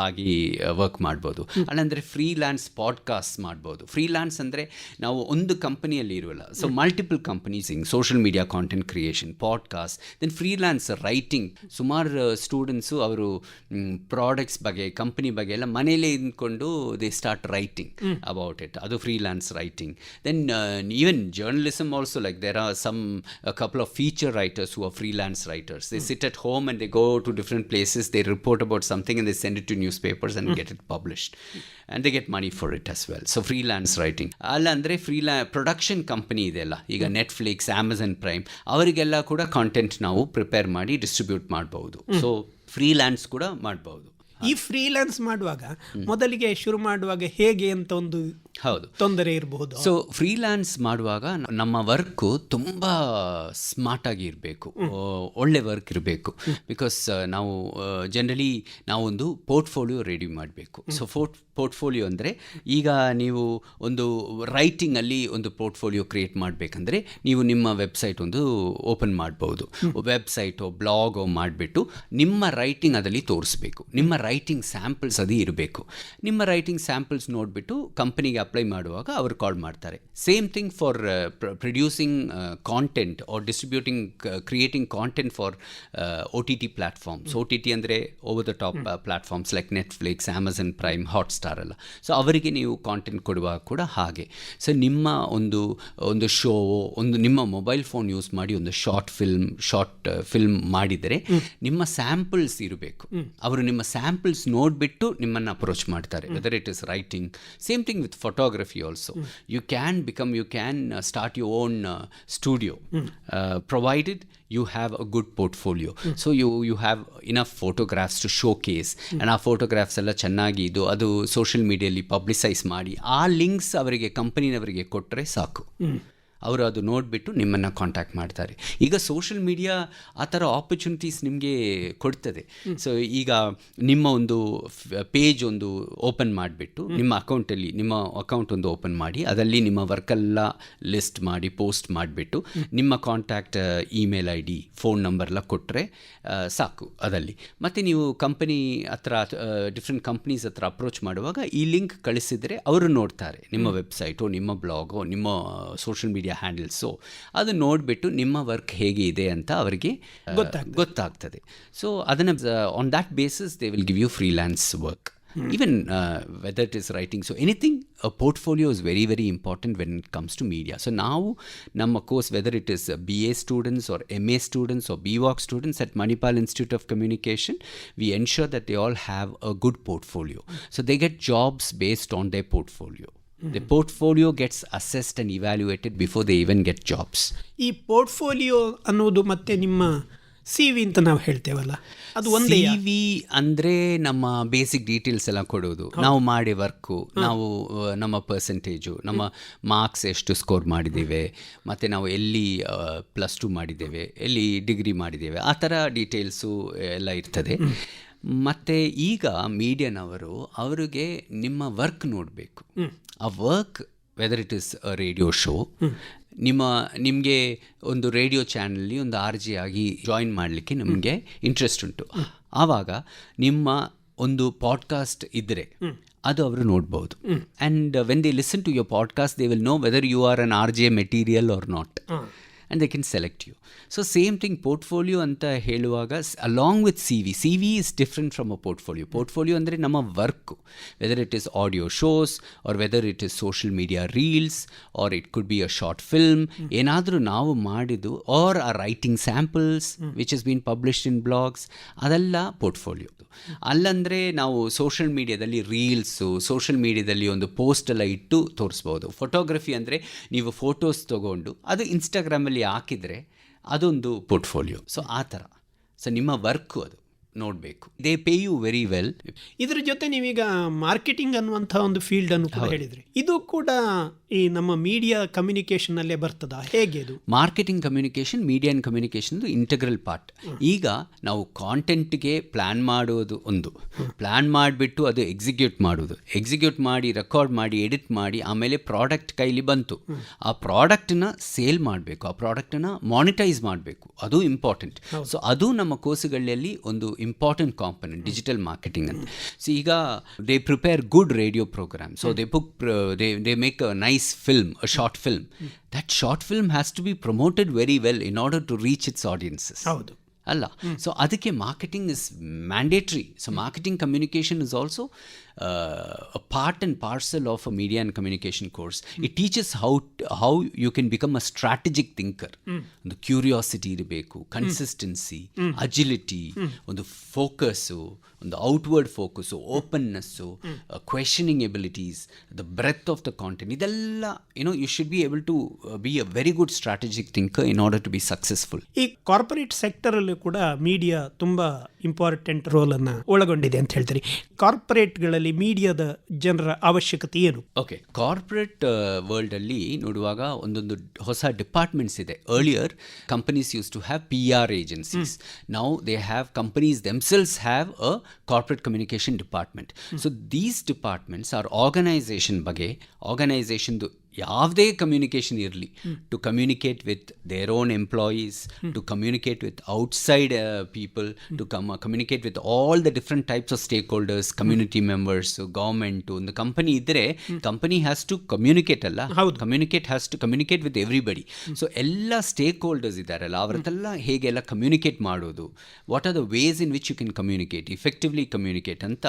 ಆಗಿ work ಮಾಡ್ಬೋದು. ಅಲ್ಲಂದರೆ freelance podcast ಮಾಡ್ಬೋದು. Freelance ಅಂದರೆ ನಾವು ಒಂದು ಕಂಪನಿಯಲ್ಲಿ ಇರುವಲ್ಲ, so multiple companies in social media content creation, podcast, then freelance writing. ಸುಮಾರು ಸ್ಟೂಡೆಂಟ್ಸು ಅವರು ಪ್ರಾಡಕ್ಟ್ಸ್ ಬಗ್ಗೆ, ಕಂಪನಿ ಬಗ್ಗೆ ಎಲ್ಲ ಮನೇಲೇ ಇದ್ಕೊಂಡು they start writing about it. ಅದು freelance writing. Then even journalism also, like there are a couple of feature writers who are freelance writers. They sit at home and they go to different places, they report about something and they send it to newspapers and get it published, and they get money for it as well. So freelance writing. ಅಲ್ಲಂದರೆ production company ಇದೆಲ್ಲ, ಈಗ Netflix, Amazon prime, ಅವರಿಗೆಲ್ಲ ಕೂಡ content ನಾವು prepare ಮಾಡಿ distribute ಮಾಡ್ಬೋದು. So freelance ಕೂಡ ಮಾಡ್ಬೋದು. ಈ ಫ್ರೀಲ್ಯಾನ್ಸ್ ಮಾಡುವಾಗ ಮೊದಲಿಗೆ ಶುರು ಮಾಡುವಾಗ ಹೇಗೆ ಅಂತ ಒಂದು ತೊಂದರೆ ಇರಬಹುದು. ಸೊ ಫ್ರೀಲ್ಯಾನ್ಸ್ ಮಾಡುವಾಗ ನಮ್ಮ ವರ್ಕು ತುಂಬ ಸ್ಮಾರ್ಟಾಗಿ ಇರಬೇಕು, ಒಳ್ಳೆ ವರ್ಕ್ ಇರಬೇಕು. ಬಿಕಾಸ್ ನಾವು ಜನರಲಿ ನಾವೊಂದು ಪೋರ್ಟ್ಫೋಲಿಯೋ ರೆಡಿ ಮಾಡಬೇಕು. ಸೊ ಪೋರ್ಟ್ಫೋಲಿಯೋ ಅಂದರೆ, ಈಗ ನೀವು ಒಂದು ರೈಟಿಂಗಲ್ಲಿ ಒಂದು ಪೋರ್ಟ್ಫೋಲಿಯೋ ಕ್ರಿಯೇಟ್ ಮಾಡಬೇಕಂದ್ರೆ ನೀವು ನಿಮ್ಮ ವೆಬ್ಸೈಟ್ ಒಂದು ಓಪನ್ ಮಾಡ್ಬೋದು. ವೆಬ್ಸೈಟೋ ಬ್ಲಾಗೋ ಮಾಡಿಬಿಟ್ಟು ನಿಮ್ಮ ರೈಟಿಂಗ್ ಅದರಲ್ಲಿ ತೋರಿಸ್ಬೇಕು. ನಿಮ್ಮ ರೈಟಿಂಗ್ ಸ್ಯಾಂಪಲ್ಸ್ ಅದು ಇರಬೇಕು. ನಿಮ್ಮ ರೈಟಿಂಗ್ ಸ್ಯಾಂಪಲ್ಸ್ ನೋಡಿಬಿಟ್ಟು ಕಂಪನಿಗೆ ಅಪ್ಲೈ ಮಾಡುವಾಗ ಅವರು ಕಾಲ್ ಮಾಡ್ತಾರೆ. Same thing for producing content R distributing, creating content for OTT platforms. OTT ಅಂದರೆ over the top platforms like Netflix, Amazon prime, Hotstar ಎಲ್ಲ. ಸೊ ಅವರಿಗೆ ನೀವು ಕಾಂಟೆಂಟ್ ಕೊಡುವಾಗ ಕೂಡ ಹಾಗೆ. ಸೊ ನಿಮ್ಮ ಒಂದು ಶೋ, ಒಂದು ನಿಮ್ಮ ಮೊಬೈಲ್ ಫೋನ್ ಯೂಸ್ ಮಾಡಿ ಒಂದು ಶಾರ್ಟ್ ಫಿಲ್ಮ್ ಮಾಡಿದರೆ ನಿಮ್ಮ ಸ್ಯಾಂಪಲ್ಸ್ ಇರಬೇಕು. ಅವರು ನಿಮ್ಮ ಸ್ಯಾಂಪಲ್ಸ್ ನೋಡಿಬಿಟ್ಟು ನಿಮ್ಮನ್ನು ಅಪ್ರೋಚ್ ಮಾಡ್ತಾರೆ, whether it is writing. Same thing with photography also. You can start your own studio, provided you have a good portfolio. So you have enough photographs to showcase, and ಆ photographs ಎಲ್ಲ ಚೆನ್ನಾಗಿ ಅದು social ಮೀಡಿಯಲ್ಲಿ publicise ಮಾಡಿ ಆ links ಅವರಿಗೆ, ಕಂಪನಿನವರಿಗೆ ಕೊಟ್ಟರೆ ಸಾಕು. ಅವರು ಅದು ನೋಡಿಬಿಟ್ಟು ನಿಮ್ಮನ್ನು ಕಾಂಟ್ಯಾಕ್ಟ್ ಮಾಡ್ತಾರೆ. ಈಗ ಸೋಷಿಯಲ್ ಮೀಡಿಯಾ ಆ ಥರ ಆಪರ್ಚುನಿಟೀಸ್ ನಿಮಗೆ ಕೊಡ್ತದೆ. ಸೊ ಈಗ ನಿಮ್ಮ ಒಂದು ಪೇಜ್ ಒಂದು ಓಪನ್ ಮಾಡಿಬಿಟ್ಟು, ನಿಮ್ಮ ಅಕೌಂಟ್ ಒಂದು ಓಪನ್ ಮಾಡಿ, ಅದರಲ್ಲಿ ನಿಮ್ಮ ವರ್ಕೆಲ್ಲ ಲಿಸ್ಟ್ ಮಾಡಿ ಪೋಸ್ಟ್ ಮಾಡಿಬಿಟ್ಟು, ನಿಮ್ಮ contact email ID, phone number ಎಲ್ಲ ಕೊಟ್ಟರೆ ಸಾಕು ಅದಲ್ಲಿ. ಮತ್ತು ನೀವು ಕಂಪನಿ ಹತ್ರ, ಡಿಫ್ರೆಂಟ್ ಕಂಪ್ನೀಸ್ ಹತ್ರ ಅಪ್ರೋಚ್ ಮಾಡುವಾಗ ಈ ಲಿಂಕ್ ಕಳಿಸಿದರೆ ಅವರು ನೋಡ್ತಾರೆ ನಿಮ್ಮ ವೆಬ್ಸೈಟು, ನಿಮ್ಮ ಬ್ಲಾಗು, ನಿಮ್ಮ ಸೋಷಿಯಲ್ ಮೀಡಿಯಾ ಹ್ಯಾಂಡಲ್ಸು. ಅದು ನೋಡಿಬಿಟ್ಟು ನಿಮ್ಮ ವರ್ಕ್ ಹೇಗೆ ಇದೆ ಅಂತ ಅವರಿಗೆ ಗೊತ್ತಾಗ್ತದೆ. ಸೊ ಅದನ್ನು on that basis they will give you freelance work. even whether it is writing. So anything, a portfolio is very, very important when it comes to media. So now ನಮ್ಮ course, whether it is BA students or MA students or BVOC students at Manipal Institute of Communication, we ensure that they all have a good portfolio. So they get jobs based on their portfolio. The portfolio gets assessed and evaluated before they even get jobs. ಈ portfolio ಅನ್ನೋದು ಮತ್ತೆ ನಿಮ್ಮ CV ಅಂತ ನಾವು ಹೇಳ್ತೇವಲ್ಲ, ಅದು ಒಂದೇ? CV ಅಂದರೆ ನಮ್ಮ ಬೇಸಿಕ್ ಡೀಟೇಲ್ಸ್ ಎಲ್ಲ ಕೊಡೋದು, ನಾವು ಮಾಡಿ ವರ್ಕು, ನಾವು ನಮ್ಮ ಪರ್ಸೆಂಟೇಜು, ನಮ್ಮ ಮಾರ್ಕ್ಸ್ ಎಷ್ಟು ಸ್ಕೋರ್ ಮಾಡಿದ್ದೇವೆ, ಮತ್ತು ನಾವು ಎಲ್ಲಿ +2 ಮಾಡಿದ್ದೇವೆ, ಎಲ್ಲಿ ಡಿಗ್ರಿ ಮಾಡಿದ್ದೇವೆ, ಆ ಥರ ಡೀಟೇಲ್ಸು ಎಲ್ಲ ಇರ್ತದೆ. ಮತ್ತು ಈಗ ಮೀಡಿಯಾನವರು ಅವರಿಗೆ ನಿಮ್ಮ ವರ್ಕ್ ನೋಡಬೇಕು. ಆ work, whether it is a radio show, ನಿಮಗೆ ಒಂದು ರೇಡಿಯೋ ಚಾನಲಲ್ಲಿ ಒಂದು RJ ಆಗಿ ಜಾಯಿನ್ ಮಾಡಲಿಕ್ಕೆ ನಮಗೆ ಇಂಟ್ರೆಸ್ಟ್ ಉಂಟು. ಆವಾಗ ನಿಮ್ಮ ಒಂದು ಪಾಡ್ಕಾಸ್ಟ್ ಇದ್ದರೆ ಅದು ಅವರು ನೋಡ್ಬೋದು. And when they listen to your podcast, they will know whether you are an RJ material or not. and they can select you. So same thing, portfolio anta heluvaga along with CV is different from a portfolio andre nama work, whether it is audio shows or whether it is social media reels or it could be a short film, enadru naavu ಮಾಡಿದ್ದು or a writing samples which has been published in blogs, adella portfolio. ಅಲ್ಲಂದರೆ ನಾವು social ಮೀಡಿಯಾದಲ್ಲಿ reels, social ಮೀಡಿಯಾದಲ್ಲಿ ಒಂದು post ಎಲ್ಲ ಇಟ್ಟು ತೋರಿಸ್ಬೋದು. Photography ಅಂದರೆ ನೀವು photos ತೊಗೊಂಡು ಅದು ಇನ್ಸ್ಟಾಗ್ರಾಮಲ್ಲಿ ಹಾಕಿದರೆ ಅದೊಂದು ಪೋರ್ಟ್ಫೋಲಿಯೋ. ಸೊ ಆ ಥರ. ಸೊ ನಿಮ್ಮ ವರ್ಕು ಅದು ನೋಡಬೇಕು. They pay you very well. ಇದ್ರ ಜೊತೆ ನೀವೀಗ ಮಾರ್ಕೆಟಿಂಗ್ ಅನ್ನುವಂಥ ಒಂದು ಫೀಲ್ಡ್ ಅನ್ನು ಕೂಡ ಹೇಳಿದ್ರಿ, ಇದು ಕೂಡ ಈ ನಮ್ಮ ಮೀಡಿಯಾ ಕಮ್ಯುನಿಕೇಷನ್ ಅಲ್ಲೇ ಬರ್ತದ, ಹೇಗೆ ಅದು? Marketing communication, media and communication integral part. ಈಗ ನಾವು ಕಾಂಟೆಂಟ್ಗೆ ಪ್ಲ್ಯಾನ್ ಮಾಡೋದು ಒಂದು, ಪ್ಲ್ಯಾನ್ ಮಾಡಿಬಿಟ್ಟು ಅದು ಎಕ್ಸಿಕ್ಯೂಟ್ ಮಾಡಿ ರೆಕಾರ್ಡ್ ಮಾಡಿ ಎಡಿಟ್ ಮಾಡಿ ಆಮೇಲೆ ಪ್ರಾಡಕ್ಟ್ ಕೈಲಿ ಬಂತು, ಆ ಪ್ರಾಡಕ್ಟನ್ನ ಸೇಲ್ ಮಾಡಬೇಕು, ಆ ಪ್ರಾಡಕ್ಟನ್ನು ಮಾನಿಟೈಸ್ ಮಾಡಬೇಕು, ಅದು ಇಂಪಾರ್ಟೆಂಟ್. ಸೊ ಅದು ನಮ್ಮ ಕೋರ್ಸುಗಳಲ್ಲಿ ಒಂದು ಇಂಪಾರ್ಟೆಂಟ್ ಕಾಂಪೊನೆಂಟ್, ಡಿಜಿಟಲ್ ಮಾರ್ಕೆಟಿಂಗ್ ಅಂತ. ಸೊ ಈಗ they prepare good radio programme, so they make a nice film, a short film. That short film has to be promoted very well in order to reach its audiences. ಹೌದು ಅಲ್ಲ? So ಅದಕ್ಕೆ marketing is mandatory. So marketing communication is also a part and parcel of a media and communication course. It teaches how you can become a strategic thinker. ಒಂದು curiosity ಇರಬೇಕು, consistency, agility, ಒಂದು focus, ಒಂದು outward focus, openness, questioning abilities, the breath of the content, ಇದೆಲ್ಲ you should be able to be a very good strategic thinker in order to be successful. ಈ corporate ಸೆಕ್ಟರಲ್ಲೂ ಕೂಡ media ತುಂಬ important ರೋಲನ್ನು ಒಳಗೊಂಡಿದೆ ಅಂತ ಹೇಳ್ತೀರಿ. ಕಾರ್ಪೊರೇಟ್ಗಳಲ್ಲಿ ಮೀಡಿಯಾದ ಜನರ ಅವಶ್ಯಕತೆ ಏನು? ಓಕೆ, ಕಾರ್ಪೊರೇಟ್ ವರ್ಲ್ಡಲ್ಲಿ ನೋಡುವಾಗ ಒಂದೊಂದು ಹೊಸ ಡಿಪಾರ್ಟ್ಮೆಂಟ್ಸ್ ಇದೆ. Earlier companies use to have PR agencies. Now they have, companies themselves have a corporate communication department. So these departments are ಆರ್ಗನೈಸೇಷನ್ದು ಯಾವುದೇ ಕಮ್ಯುನಿಕೇಷನ್ ಇರಲಿ, to communicate with their own employees, to communicate with outside people, to communicate with all the different types of stake holders, community members, government. ಒಂದು company ಇದ್ದರೆ company has to communicate ಅಲ್ಲ, has to communicate with everybody. So ಎಲ್ಲ stake holders ಇದ್ದಾರಲ್ಲ, ಅವರತ್ತೆಲ್ಲ ಹೇಗೆಲ್ಲ communicate ಮಾಡೋದು, what are the ways in which you can communicate, effectively communicate ಅಂತ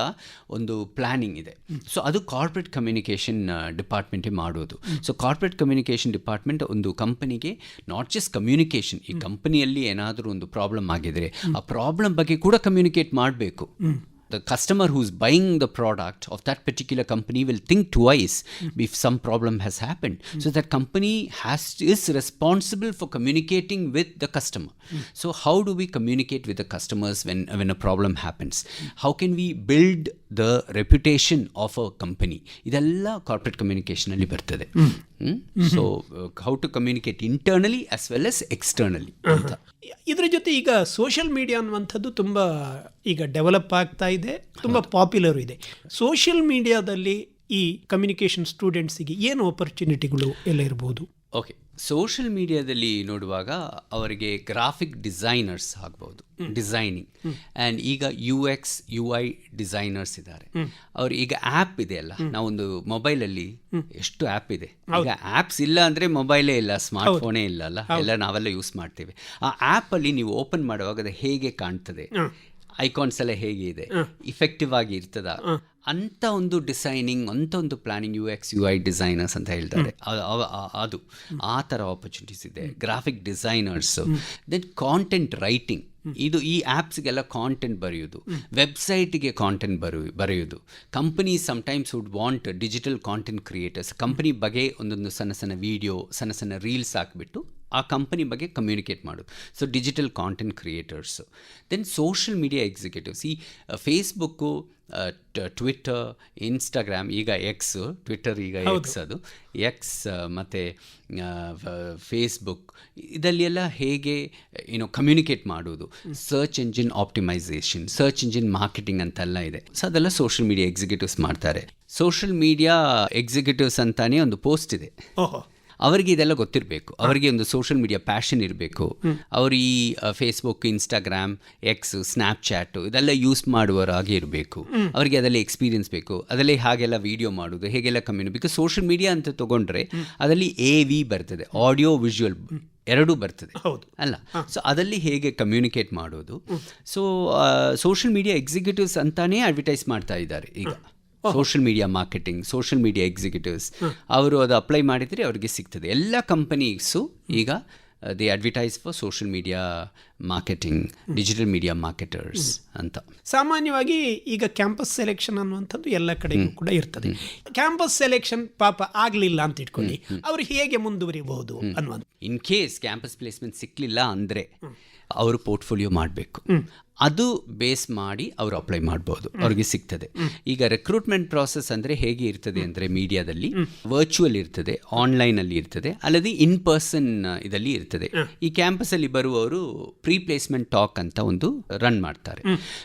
ಒಂದು ಪ್ಲ್ಯಾನಿಂಗ್ ಇದೆ. ಸೊ ಅದು ಕಾರ್ಪೊರೇಟ್ ಕಮ್ಯುನಿಕೇಷನ್ ಡಿಪಾರ್ಟ್ಮೆಂಟೇ ಮಾಡೋದು. ಸೊ ಕಾರ್ಪೊರೇಟ್ ಕಮ್ಯುನಿಕೇಷನ್ ಡಿಪಾರ್ಟ್ಮೆಂಟ್ ಒಂದು ಕಂಪನಿಗೆ ನಾಟ್ ಜಸ್ಟ್ ಕಮ್ಯುನಿಕೇಷನ್, ಈ ಕಂಪನಿಯಲ್ಲಿ ಏನಾದರೂ ಒಂದು ಪ್ರಾಬ್ಲಮ್ ಆಗಿದರೆ ಆ ಪ್ರಾಬ್ಲಮ್ ಬಗ್ಗೆ ಕೂಡ ಕಮ್ಯುನಿಕೇಟ್ ಮಾಡಬೇಕು. The customer who's buying the product of that particular company will think twice if some problem has happened. So that company is responsible for communicating with the customer. So how do we communicate with the customers when a problem happens? How can we build the reputation of a company? ಇದೆಲ್ಲ corporate communication ಅಲ್ಲಿ ಬರ್ತದೆ. So how to communicate internally as well as externally ಅಂತ. ಇದರ ಜೊತೆ ಈಗ social media ಅನ್ನುವಂಥದ್ದು ತುಂಬ ಈಗ ಡೆವಲಪ್ ಆಗ್ತಾ ಇದೆ, ತುಂಬ ಪಾಪ್ಯುಲರು ಇದೆ. ಸೋಷಿಯಲ್ ಮೀಡಿಯಾದಲ್ಲಿ ಈ ಕಮ್ಯುನಿಕೇಷನ್ ಸ್ಟೂಡೆಂಟ್ಸಿಗೆ ಏನು ಆಪರ್ಚುನಿಟಿಗಳು ಎಲ್ಲ ಇರ್ಬೋದು? ಓಕೆ, ಸೋಷಿಯಲ್ ಮೀಡಿಯಾದಲ್ಲಿ ನೋಡುವಾಗ ಅವರಿಗೆ ಗ್ರಾಫಿಕ್ ಡಿಸೈನರ್ಸ್ ಆಗ್ಬೋದು, ಡಿಸೈನಿಂಗ್, ಆ್ಯಂಡ್ ಈಗ UX UI ಡಿಸೈನರ್ಸ್ ಇದ್ದಾರೆ. ಅವ್ರು ಈಗ ಆ್ಯಪ್ ಇದೆ ಅಲ್ಲ, ನಾವೊಂದು ಮೊಬೈಲಲ್ಲಿ ಎಷ್ಟು ಆ್ಯಪ್ ಇದೆ. ಈಗ ಆ್ಯಪ್ಸ್ ಇಲ್ಲ ಅಂದರೆ ಮೊಬೈಲೇ ಇಲ್ಲ, ಸ್ಮಾರ್ಟ್ ಫೋನೇ ಇಲ್ಲ ಅಲ್ಲ, ಎಲ್ಲ ನಾವೆಲ್ಲ ಯೂಸ್ ಮಾಡ್ತೇವೆ. ಆ ಆ್ಯಪಲ್ಲಿ ನೀವು ಓಪನ್ ಮಾಡುವಾಗ ಅದು ಹೇಗೆ ಕಾಣ್ತದೆ, ಐಕಾನ್ಸ್ ಎಲ್ಲ ಹೇಗೆ ಇದೆ, ಇಫೆಕ್ಟಿವ್ ಆಗಿ ಇರ್ತದ ಅಂತ ಒಂದು ಡಿಸೈನಿಂಗ್, ಅಂತ ಒಂದು ಪ್ಲಾನಿಂಗ್, UX/UI ಡಿಸೈನರ್ಸ್ ಅಂತ ಹೇಳ್ತಾರೆ, ಅದು ಆ ಥರ ಆಪರ್ಚುನಿಟೀಸ್ ಇದೆ. Graphic designers, then content writing, ಇದು ಈ ಆ್ಯಪ್ಸ್ಗೆಲ್ಲ ಕಾಂಟೆಂಟ್ ಬರೆಯೋದು, ವೆಬ್ಸೈಟ್ಗೆ ಕಾಂಟೆಂಟ್ ಬರೆಯೋದು. Companies sometimes would want digital content creators. Company ಬಗ್ಗೆ ಒಂದೊಂದು ಸಣ್ಣ ಸಣ್ಣ ವೀಡಿಯೋ, ಸಣ್ಣ ಸಣ್ಣ ರೀಲ್ಸ್ ಹಾಕ್ಬಿಟ್ಟು ಆ ಕಂಪನಿ ಬಗ್ಗೆ ಕಮ್ಯುನಿಕೇಟ್ ಮಾಡೋದು. So digital content creators. Then social media executives. ಈ ಫೇಸ್ಬುಕ್ಕು, ಟ್ವಿಟ್ಟರ್, ಇನ್ಸ್ಟಾಗ್ರಾಮ್, ಈಗ ಎಕ್ಸ್, ಟ್ವಿಟ್ಟರ್ ಈಗ ಎಕ್ಸ್, ಅದು ಎಕ್ಸ್ ಮತ್ತು ಫೇಸ್ಬುಕ್, ಇದರಲ್ಲೆಲ್ಲ ಹೇಗೆ ಕಮ್ಯುನಿಕೇಟ್ ಮಾಡೋದು, search engine optimisation, search engine marketing ಅಂತೆಲ್ಲ ಇದೆ. ಸೊ ಅದೆಲ್ಲ ಸೋಷಿಯಲ್ ಮೀಡಿಯಾ ಎಕ್ಸಿಕ್ಯೂಟಿವ್ಸ್ ಮಾಡ್ತಾರೆ. ಸೋಷಿಯಲ್ ಮೀಡಿಯಾ ಎಕ್ಸಿಕ್ಯೂಟಿವ್ಸ್ ಅಂತಾನೆ ಒಂದು ಪೋಸ್ಟ್ ಇದೆ. ಅವರಿಗೆ ಇದೆಲ್ಲ ಗೊತ್ತಿರಬೇಕು, ಅವರಿಗೆ ಒಂದು ಸೋಷಿಯಲ್ ಮೀಡಿಯಾ ಪ್ಯಾಷನ್ ಇರಬೇಕು. ಅವರು ಈ ಫೇಸ್ಬುಕ್, ಇನ್ಸ್ಟಾಗ್ರಾಮ್, ಎಕ್ಸ್, ಸ್ನ್ಯಾಪ್ಚಾಟು ಇದೆಲ್ಲ ಯೂಸ್ ಮಾಡುವವರಾಗಿ ಇರಬೇಕು. ಅವರಿಗೆ ಅದರಲ್ಲಿ ಎಕ್ಸ್ಪೀರಿಯನ್ಸ್ ಬೇಕು, ಅದರಲ್ಲಿ ಹಾಗೆಲ್ಲ ವೀಡಿಯೋ ಮಾಡೋದು, ಹೇಗೆಲ್ಲ ಬಿಕಾಸ್ ಸೋಷಿಯಲ್ ಮೀಡಿಯಾ ಅಂತ ತಗೊಂಡ್ರೆ ಅದರಲ್ಲಿ AV ಬರ್ತದೆ, ಆಡಿಯೋ ವಿಜುವಲ್ ಎರಡೂ ಬರ್ತದೆ ಅಲ್ಲ. ಸೊ ಅದರಲ್ಲಿ ಹೇಗೆ ಕಮ್ಯುನಿಕೇಟ್ ಮಾಡೋದು. ಸೊ ಸೋಷಿಯಲ್ ಮೀಡಿಯಾ ಎಕ್ಸಿಕ್ಯೂಟಿವ್ಸ್ ಅಂತಾನೇ ಅಡ್ವರ್ಟೈಸ್ ಮಾಡ್ತಾ ಇದ್ದಾರೆ ಈಗ. Social media marketing, social media executives, ಅವರು ಅದು ಅಪ್ಲೈ ಮಾಡಿದರೆ ಅವರಿಗೆ ಸಿಗ್ತದೆ. ಎಲ್ಲ ಕಂಪನೀಸು ಈಗ they advertise for social media marketing, digital media marketers ಅಂತ. ಸಾಮಾನ್ಯವಾಗಿ ಈಗ ಕ್ಯಾಂಪಸ್ ಸೆಲೆಕ್ಷನ್ ಅನ್ನುವಂಥದ್ದು ಎಲ್ಲ ಕಡೆಗೂ ಕೂಡ ಇರ್ತದೆ. ಕ್ಯಾಂಪಸ್ ಸೆಲೆಕ್ಷನ್ ಪಾಪ ಆಗಲಿಲ್ಲ ಅಂತ ಇಟ್ಕೊಳ್ಳಿ, ಅವರು ಹೇಗೆ ಮುಂದುವರಿಬಹುದು ಅನ್ನುವಂಥ. ಇನ್ ಕೇಸ್ ಕ್ಯಾಂಪಸ್ ಪ್ಲೇಸ್ಮೆಂಟ್ ಸಿಕ್ಕಲಿಲ್ಲ ಅಂದರೆ ಅವರು ಪೋರ್ಟ್ಫೋಲಿಯೋ ಮಾಡಬೇಕು. ಅದು ಬೇಸ್ ಮಾಡಿ ಅವರು ಅಪ್ಲೈ ಮಾಡ್ಬೋದು, ಅವ್ರಿಗೆ ಸಿಗ್ತದೆ. ಈಗ ರಿಕ್ರೂಟ್ಮೆಂಟ್ ಪ್ರಾಸೆಸ್ ಅಂದರೆ ಹೇಗೆ ಇರ್ತದೆ ಅಂದರೆ ಮೀಡಿಯಾದಲ್ಲಿ ವರ್ಚುವಲ್ ಇರ್ತದೆ, ಆನ್ಲೈನಲ್ಲಿ ಇರ್ತದೆ, ಅಲ್ಲದೆ ಇನ್ ಪರ್ಸನ್ ಇದರಲ್ಲಿ ಇರ್ತದೆ. ಈ ಕ್ಯಾಂಪಸಲ್ಲಿ ಬರುವವರು ಪ್ರೀ ಪ್ಲೇಸ್ಮೆಂಟ್ ಟಾಕ್ ಅಂತ ಒಂದು ರನ್ ಮಾಡ್ತಾರೆ.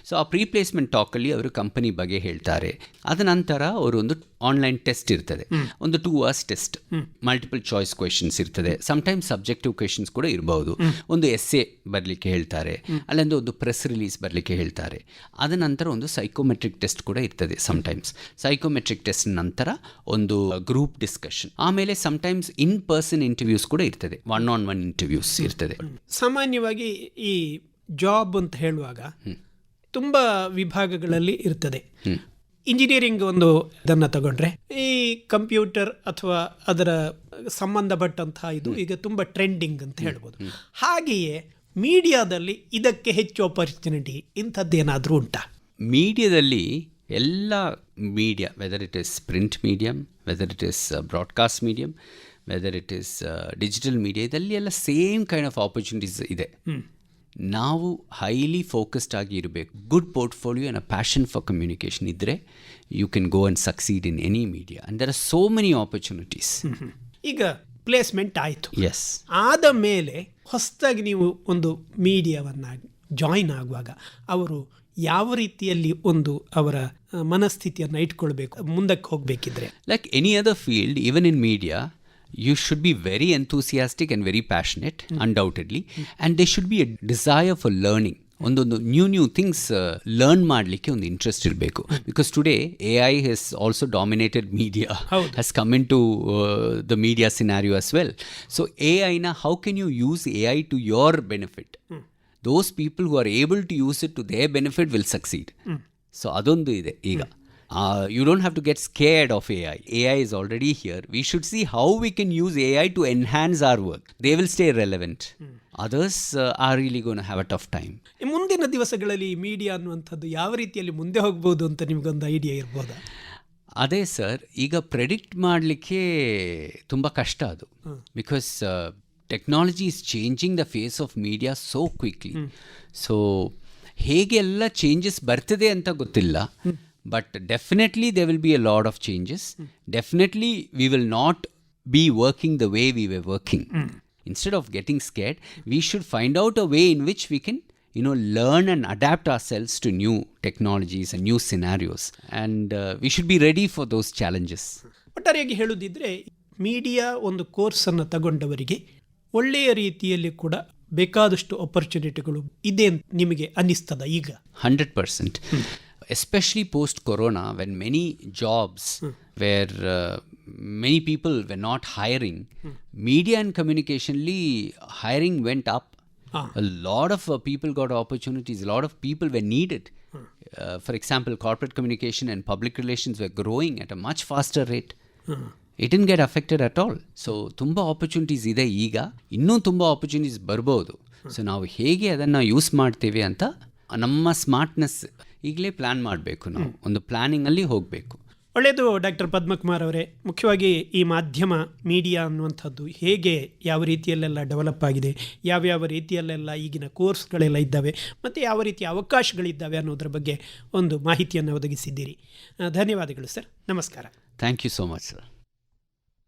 ಸೊ ಆ ಪ್ರೀ ಪ್ಲೇಸ್ಮೆಂಟ್ ಟಾಕಲ್ಲಿ ಅವರು ಕಂಪನಿ ಬಗ್ಗೆ ಹೇಳ್ತಾರೆ. ಅದ ನಂತರ ಅವರು ಒಂದು ಆನ್ಲೈನ್ ಟೆಸ್ಟ್ ಇರ್ತದೆ, ಒಂದು 2 hours test, multiple choice questions ಇರ್ತದೆ, ಸಮ್ಟೈಮ್ಸ್ ಸಬ್ಜೆಕ್ಟಿವ್ ಕ್ವೆಶನ್ಸ್ ಕೂಡ ಇರಬಹುದು. ಒಂದು ಎಸ್ಸೆ ಬರಲಿಕ್ಕೆ ಹೇಳ್ತಾರೆ, ಅಲ್ಲೊಂದು ಒಂದು ಪ್ರೆಸ್ ರಿಲೀಸ್ ಬರಲಿಕ್ಕೆ ಹೇಳ್ತಾರೆ. ಅದ ನಂತರ ಒಂದು ಸೈಕೋಮೆಟ್ರಿಕ್ ಟೆಸ್ಟ್ ಕೂಡ ಇರ್ತದೆ ಸಮ್ಟೈಮ್ಸ್. ಸೈಕೋಮೆಟ್ರಿಕ್ ಟೆಸ್ಟ್ ನಂತರ ಒಂದು ಗ್ರೂಪ್ ಡಿಸ್ಕಷನ್, ಆಮೇಲೆ ಸಮ್ಟೈಮ್ಸ್ ಇನ್ ಪರ್ಸನ್ ಇಂಟರ್ವ್ಯೂಸ್ ಕೂಡ ಇರ್ತದೆ, 1-on-1 ಇಂಟರ್ವ್ಯೂಸ್ ಇರ್ತದೆ. ಸಾಮಾನ್ಯವಾಗಿ ಈ ಜಾಬ್ ಅಂತ ಹೇಳುವಾಗ ತುಂಬ ವಿಭಾಗಗಳಲ್ಲಿ ಇರ್ತದೆ. ಇಂಜಿನಿಯರಿಂಗ್ ಒಂದು ಇದನ್ನು ತಗೊಂಡ್ರೆ ಈ ಕಂಪ್ಯೂಟರ್ ಅಥವಾ ಅದರ ಸಂಬಂಧಪಟ್ಟಂತಹ ಇದು ಈಗ ತುಂಬ ಟ್ರೆಂಡಿಂಗ್ ಅಂತ ಹೇಳ್ಬೋದು. ಹಾಗೆಯೇ ಮೀಡಿಯಾದಲ್ಲಿ ಇದಕ್ಕೆ ಹೆಚ್ಚು ಆಪರ್ಚುನಿಟಿ ಇಂಥದ್ದೇನಾದರೂ ಉಂಟಾ? ಮೀಡಿಯಾದಲ್ಲಿ ಎಲ್ಲ media, whether it is print medium, whether it is broadcast medium, whether it is digital media, ಇದರಲ್ಲಿ ಎಲ್ಲ ಸೇಮ್ ಕೈಂಡ್ ಆಫ್ ಆಪರ್ಚುನಿಟೀಸ್ ಇದೆ. ನಾವು ಹೈಲಿ ಫೋಕಸ್ಡ್ ಆಗಿ ಇರಬೇಕು. Good portfolio and a passion for communication ಇದ್ದರೆ you can go and succeed in any media and there are so many opportunities. ಈಗ placement ಆಯಿತು, yes, ಆದ ಮೇಲೆ ಹೊಸದಾಗಿ ನೀವು ಒಂದು ಮೀಡಿಯಾವನ್ನು ಜಾಯಿನ್ ಆಗುವಾಗ ಅವರು ಯಾವ ರೀತಿಯಲ್ಲಿ ಒಂದು ಅವರ ಮನಸ್ಥಿತಿಯನ್ನು ಇಟ್ಕೊಳ್ಬೇಕು ಮುಂದಕ್ಕೆ ಹೋಗಬೇಕಿದ್ರೆ? Like any other field, even in media, you should be very enthusiastic and very passionate, undoubtedly, and there should be a desire for learning. ಒಂದೊಂದು ನ್ಯೂ ಥಿಂಗ್ಸ್ ಲರ್ನ್ ಮಾಡಲಿಕ್ಕೆ ಒಂದು ಇಂಟ್ರೆಸ್ಟ್ ಇರಬೇಕು. Because today AI has also dominated media, has come into the media scenario as well. So AI-na, how can you use AI to your benefit? Those people who are able to use it to their benefit will succeed. So ಅದೊಂದು ಇದೆ ಈಗ. You don't have to get scared of AI. AI is already here. We should see how we can use AI to enhance our work. They will stay relevant. Others are really going to have a tough time. ಮುಂದಿನ ದಿವಸಗಳಲ್ಲಿ media ಅನ್ನುವಂಥದ್ದು ಯಾವ ರೀತಿಯಲ್ಲಿ ಮುಂದೆ ಹೋಗ್ಬೋದು ಅಂತ ನಿಮಗೊಂದು idea ಇರ್ಬೋದಾ? ಅದೇ ಸರ್, ಈಗ ಪ್ರೆಡಿಕ್ಟ್ ಮಾಡಲಿಕ್ಕೆ ತುಂಬ ಕಷ್ಟ ಅದು. Because technology is changing the face of media so quickly. So ಹೇಗೆಲ್ಲ ಚೇಂಜಸ್ ಬರ್ತದೆ ಅಂತ ಗೊತ್ತಿಲ್ಲ. But definitely there will be a lot of changes. Definitely we will not be working the way we were working. Instead of getting scared, we should find out a way in which we can, learn and adapt ourselves to new technologies and new scenarios. And we should be ready for those challenges. ಒಟ್ಟಾರೆಯಾಗಿ ಹೇಳುವುದಿದ್ರೆ media ಒಂದು ಕೋರ್ಸನ್ನು ತಗೊಂಡವರಿಗೆ ಒಳ್ಳೆಯ ರೀತಿಯಲ್ಲಿ ಕೂಡ ಬೇಕಾದಷ್ಟು ಆಪರ್ಚುನಿಟಿಗಳು ಇದೆ ಅಂತ ನಿಮಗೆ ಅನ್ನಿಸ್ತದ ಈಗ? 100%. Especially post-corona, when many jobs where many people were not hiring, media and communication hiring went up A lot of people got opportunities. A lot of people were needed. For example, corporate communication and public relations were growing at a much faster rate. It didn't get affected at all. So ತುಂಬ opportunities ಇದೆ. ಈಗ ಇನ್ನೂ ತುಂಬ opportunities ಬರ್ಬೋದು. So ನಾವು ಹೇಗೆ ಅದನ್ನು use ಮಾಡ್ತೀವಿ ಅಂತ ನಮ್ಮ ಸ್ಮಾರ್ಟ್ನೆಸ್ ಈಗಲೇ ಪ್ಲ್ಯಾನ್ ಮಾಡಬೇಕು. ನಾವು ಒಂದು ಪ್ಲ್ಯಾನಿಂಗಲ್ಲಿ ಹೋಗಬೇಕು. ಒಳ್ಳೆಯದು ಡಾಕ್ಟರ್ ಪದ್ಮಕುಮಾರ್ ಅವರೇ. ಮುಖ್ಯವಾಗಿ ಈ ಮಾಧ್ಯಮ ಮೀಡಿಯಾ ಅನ್ನುವಂಥದ್ದು ಹೇಗೆ ಯಾವ ರೀತಿಯಲ್ಲೆಲ್ಲ ಡೆವಲಪ್ ಆಗಿದೆ, ಯಾವ್ಯಾವ ರೀತಿಯಲ್ಲೆಲ್ಲ ಈಗಿನ ಕೋರ್ಸ್ಗಳೆಲ್ಲ ಇದ್ದಾವೆ ಮತ್ತು ಯಾವ ರೀತಿಯ ಅವಕಾಶಗಳಿದ್ದಾವೆ ಅನ್ನೋದ್ರ ಬಗ್ಗೆ ಒಂದು ಮಾಹಿತಿಯನ್ನು ಒದಗಿಸಿದ್ದೀರಿ. ಧನ್ಯವಾದಗಳು ಸರ್. ನಮಸ್ಕಾರ. Thank you so much sir.